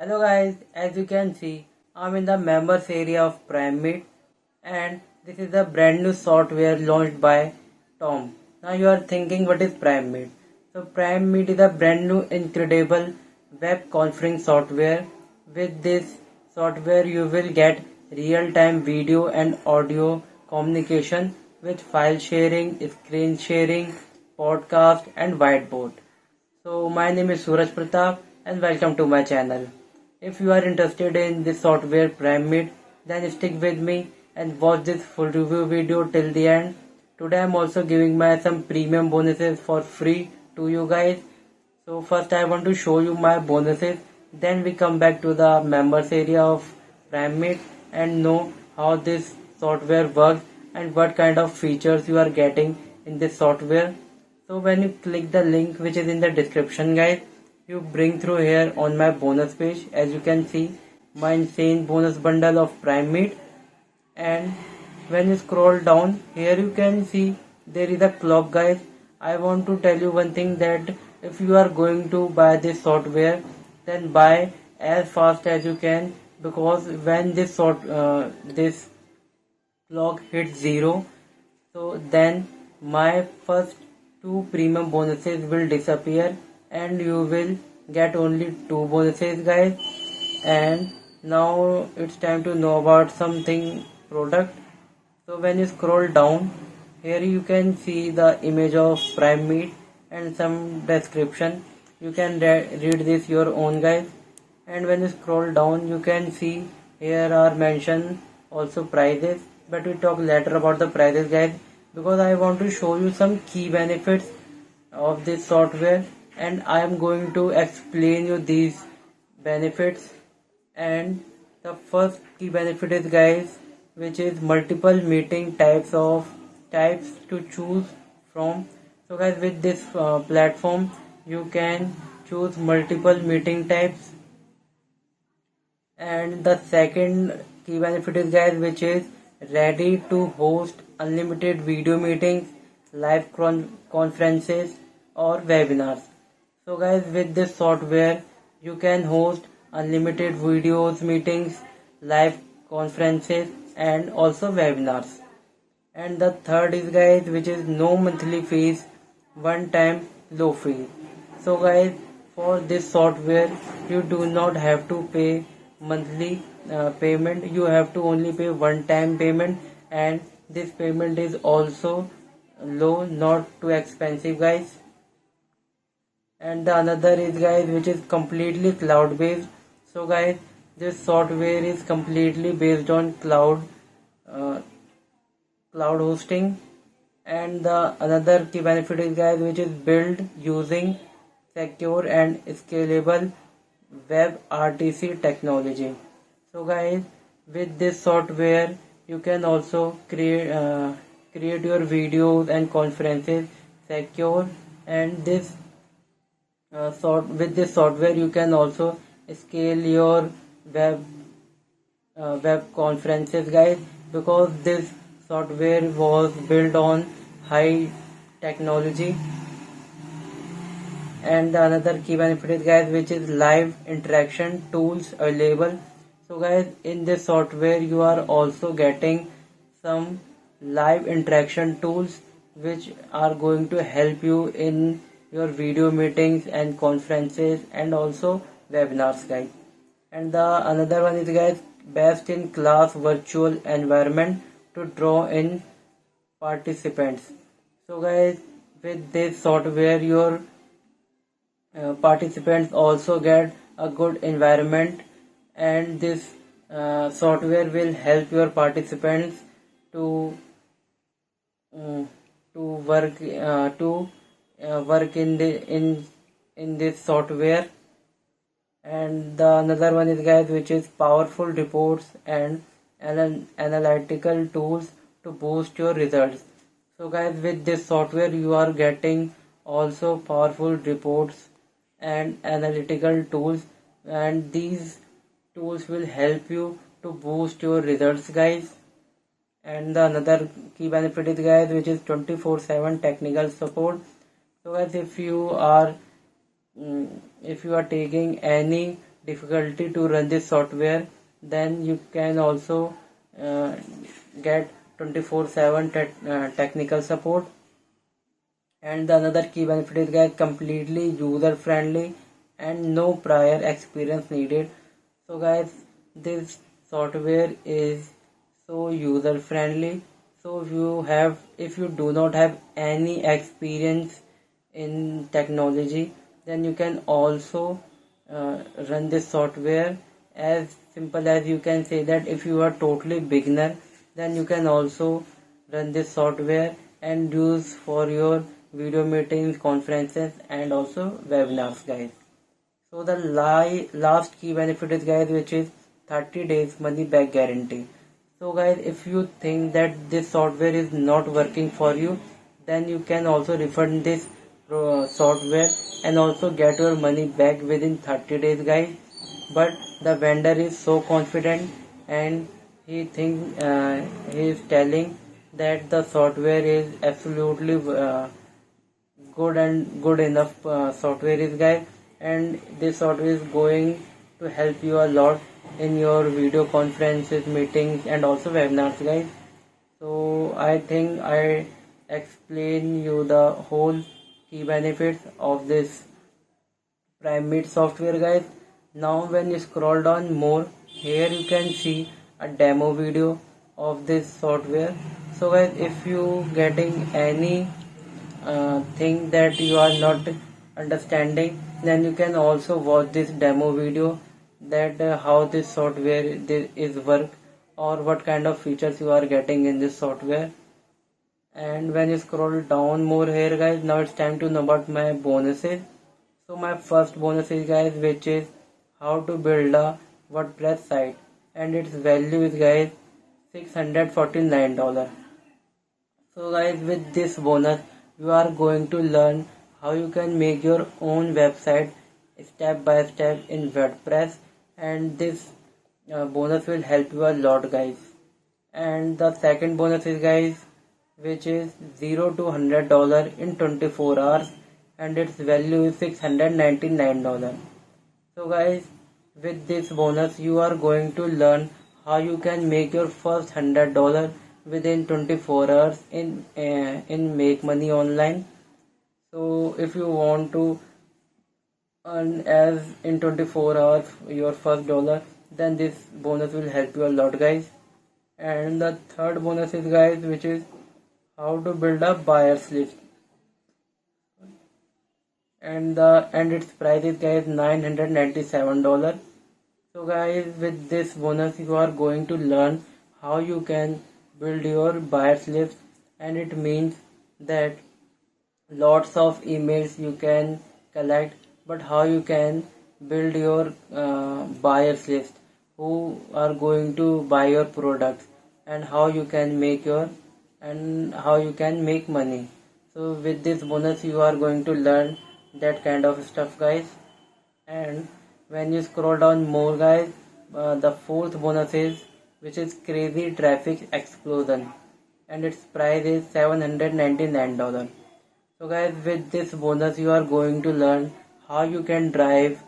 Hello guys, as you can see, I'm in the members area of PrimeMeet and this is a brand new software launched by Tom. Now you are thinking what is PrimeMeet? So PrimeMeet is a brand new incredible web conferencing software. With this software you will get real-time video and audio communication with file sharing, screen sharing, podcast and whiteboard. So my name is Suraj Pratap and welcome to my channel. If you are interested in this software PrimeMeet, then stick with me and watch this full review video till the end. Today I'm also giving my some premium bonuses for free to you guys. So first I want to show you my bonuses, then we come back to the members area of PrimeMeet and know how this software works and what kind of features you are getting in this software. So when you click the link which is in the description guys, you bring through here on my bonus page. As you can see, my insane bonus bundle of PrimeMeet. And when you scroll down here you can see there is a clock guys. I want to tell you one thing, that if you are going to buy this software, then buy as fast as you can, because when this clock hits 0, so then my first two premium bonuses will disappear and you will get only two bonuses guys. And now it's time to know about something product. So when you scroll down here you can see the image of PrimeMeet and some description. You can read this your own guys. And when you scroll down you can see here are mentioned also prices, but we talk later about the prices guys, because I want to show you some key benefits of this software and I am going to explain you these benefits. And the first key benefit is guys, which is multiple meeting types to choose from. So guys, with this platform you can choose multiple meeting types. And the second key benefit is guys, which is ready to host unlimited video meetings, live conferences or webinars. So guys, with this software you can host unlimited videos, meetings, live conferences and also webinars. And the third is guys, which is no monthly fees, one time low fee. So guys, for this software you do not have to pay monthly payment, you have to only pay one time payment, and this payment is also low, not too expensive guys. And the another is guys, which is completely cloud based. So guys, this software is completely based on uh, cloud hosting. And the another key benefit is guys, which is built using secure and scalable WebRTC technology. So guys, with this software you can also create your videos and conferences secure. And with this software you can also scale your web conferences guys, because this software was built on high technology. And the another key benefit is guys, which is live interaction tools available. So guys, in this software you are also getting some live interaction tools which are going to help you in your video meetings and conferences and also webinars guys. And the another one is guys, best in class virtual environment to draw in participants. So guys, with this software your participants also get a good environment, and this software will help your participants to uh, work in this software. And the another one is guys, which is powerful reports and analytical tools to boost your results. So guys, with this software you are getting also powerful reports and analytical tools, and these tools will help you to boost your results guys. And the another key benefit is guys, which is 24/7 technical support. So guys, if you are taking any difficulty to run this software, then you can also uh, get 24/7 technical support. And the another key benefit is guys completely user friendly and no prior experience needed. So guys, this software is so user friendly. So if you do not have any experience in technology, then you can also run this software. As simple as you can say that if you are totally beginner, then you can also run this software and use for your video meetings, conferences, and also webinars, guys. So the last key benefit is guys, which is 30 days money back guarantee. So guys, if you think that this software is not working for you, then you can also refund this software and also get your money back within 30 days, guys. But the vendor is so confident, and he is telling that the software is absolutely good enough software is, guys, and this software is going to help you a lot in your video conferences, meetings, and also webinars, guys. So I think I explain you the whole key benefits of this PrimeMeet software, guys. Now when you scroll down more, here you can see a demo video of this software. So guys, if you getting any thing that you are not understanding, then you can also watch this demo video, that how this software is work, or what kind of features you are getting in this software. And when you scroll down more here, guys, now it's time to know about my bonuses. So my first bonus is, guys, which is how to build a WordPress site, and its value is, guys, $649. So guys, with this bonus you are going to learn how you can make your own website step by step in WordPress, and this bonus will help you a lot, guys. And the second bonus is, guys, which is $0 to $100 in 24 hours, and its value is $699. So guys, with this bonus you are going to learn how you can make your first $100 within 24 hours in Make Money Online. So if you want to earn as in 24 hours your first dollar, then this bonus will help you a lot, guys. And the third bonus is, guys, which is how to build a buyers list, and its price is, guys, $997. So guys, with this bonus you are going to learn how you can build your buyers list, and it means that lots of emails you can collect, but how you can build your buyers list, who are going to buy your products, and how you can make money. So with this bonus you are going to learn that kind of stuff, guys. And when you scroll down more, guys, the fourth bonus is, which is crazy traffic explosion, and its price is $799. So guys, with this bonus you are going to learn how you can drive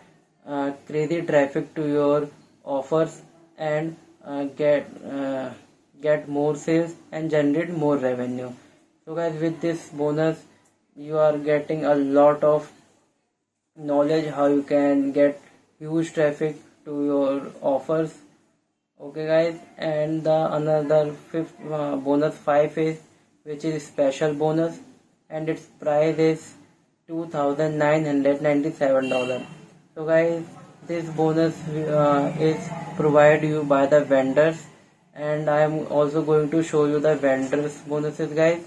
crazy traffic to your offers, and get more sales and generate more revenue. So guys, with this bonus you are getting a lot of knowledge how you can get huge traffic to your offers. Okay guys, and the another fifth bonus 5 is, which is special bonus, and its price is $2,997. So guys, this bonus is provided you by the vendors, and I am also going to show you the vendors bonuses, guys.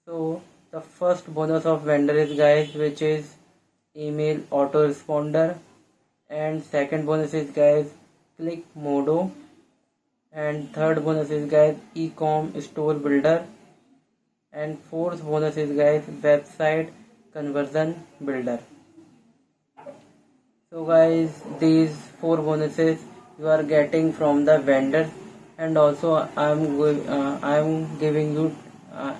So the first bonus of vendor is, guys, which is email autoresponder, and second bonus is, guys, click modo, and third bonus is, guys, ecom store builder, and fourth bonus is, guys, website conversion builder. So guys, these four bonuses you are getting from the vendors, and also I'm giving you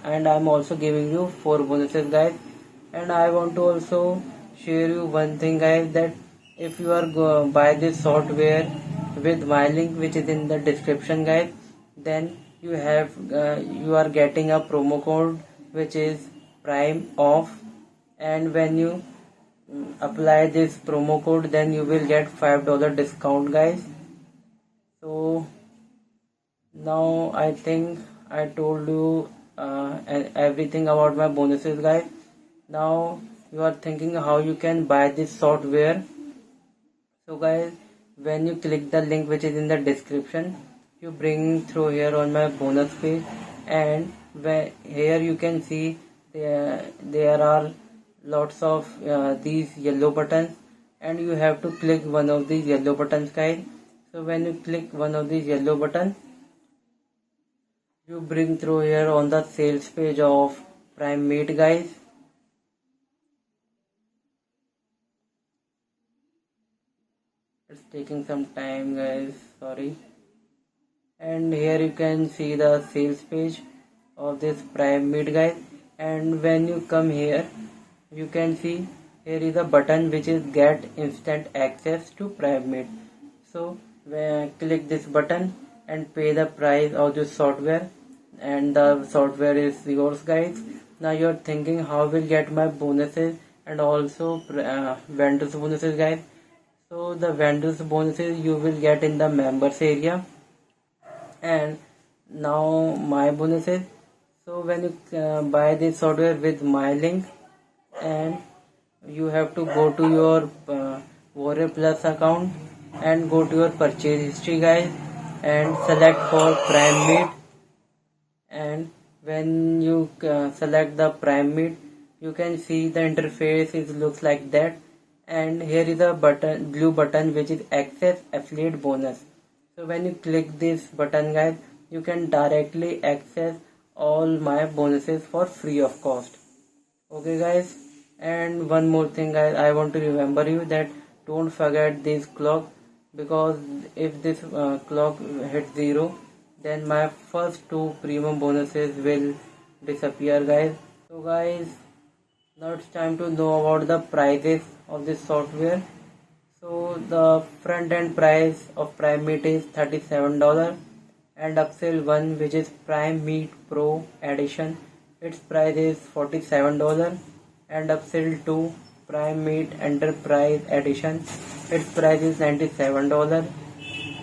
and I'm also giving you four bonuses, guys. And I want to also share you one thing, guys, that if you are buy this software with my link which is in the description guys, then you are getting a promo code which is prime off, and when you apply this promo code then you will get $5 discount guys. So now I think I told you everything about my bonuses guys. Now you are thinking how you can buy this software. So guys, when you click the link which is in the description, you bring through here on my bonus page, and here you can see there are lots of these yellow buttons, and you have to click one of these yellow buttons guys. So when you click one of these yellow buttons, you bring through here on the sales page of Prime Meet guys. It's taking some time guys, sorry. And here you can see the sales page of this Prime Meet guys, and when you come here you can see here is a button which is get instant access to Prime Meet. So click this button and pay the price of this software, and the software is yours guys. Now you're thinking how will get my bonuses and also vendors bonuses guys. So the vendors bonuses you will get in the members area, and now my bonuses. So when you buy this software with my link, and you have to go to your Warrior Plus account and go to your purchase history guys and select for Prime Meet, and when you select the Prime Meet you can see the interface is looks like that, and here is a button, blue button which is access affiliate bonus. So when you click this button guys, you can directly access all my bonuses for free of cost. Okay guys, and one more thing guys, I want to remember you that don't forget this clock, because if this clock hits 0 then my first 2 premium bonuses will disappear guys. So guys, now it's time to know about the prices of this software. So the front end price of Prime Meet is $37, and upsell one which is Prime Meet Pro Edition, its price is $47, and upsell 2 Prime Meet Enterprise Edition, its price is $97,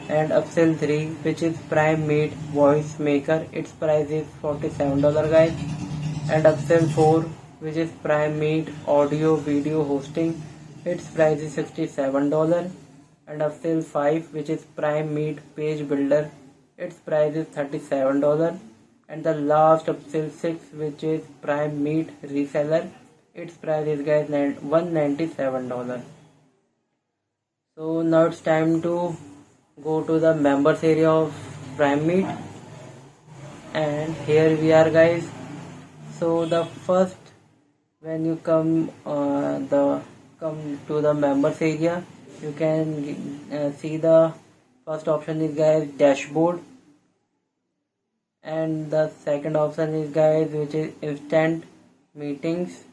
and upsell 3 which is Prime Meet Voice Maker, its price is $47 guys, and upsell 4 which is Prime Meet Audio Video Hosting, its price is $67, and upsell 5 which is Prime Meet Page Builder, its price is $37, and the last upsell 6 which is Prime Meet Reseller, its price is guys $197. So now it's time to go to the members area of Prime Meet, and here we are guys. So the first, when you come to the members area, you can see the first option is guys dashboard, and the second option is guys which is instant meetings.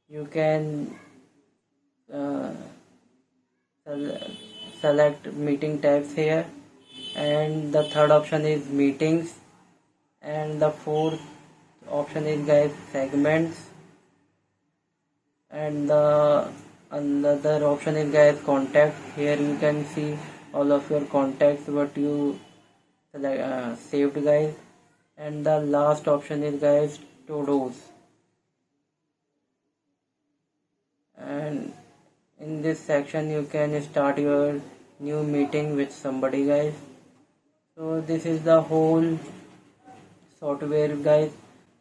You can select meeting types here, and the third option is meetings, and the fourth option is guys segments, and the another option is guys contact. Here you can see all of your contacts what you saved guys, and the last option is guys to dos. And in this section you can start your new meeting with somebody guys. So this is the whole software guys.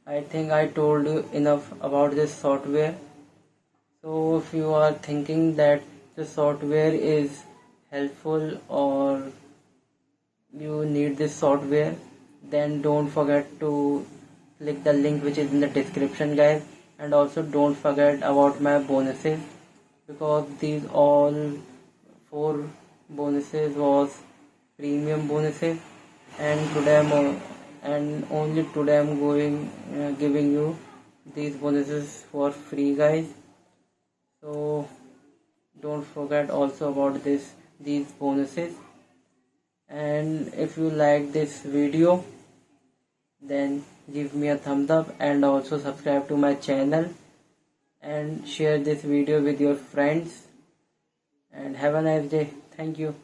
I think I told you enough about this software. So if you are thinking that the software is helpful or you need this software, then don't forget to click the link which is in the description guys, and also don't forget about my bonuses, because these all 4 bonuses was premium bonuses, and only today I'm going giving you these bonuses for free guys. So don't forget also about these bonuses. And if you like this video, then give me a thumbs up and also subscribe to my channel and share this video with your friends, and have a nice day. Thank you.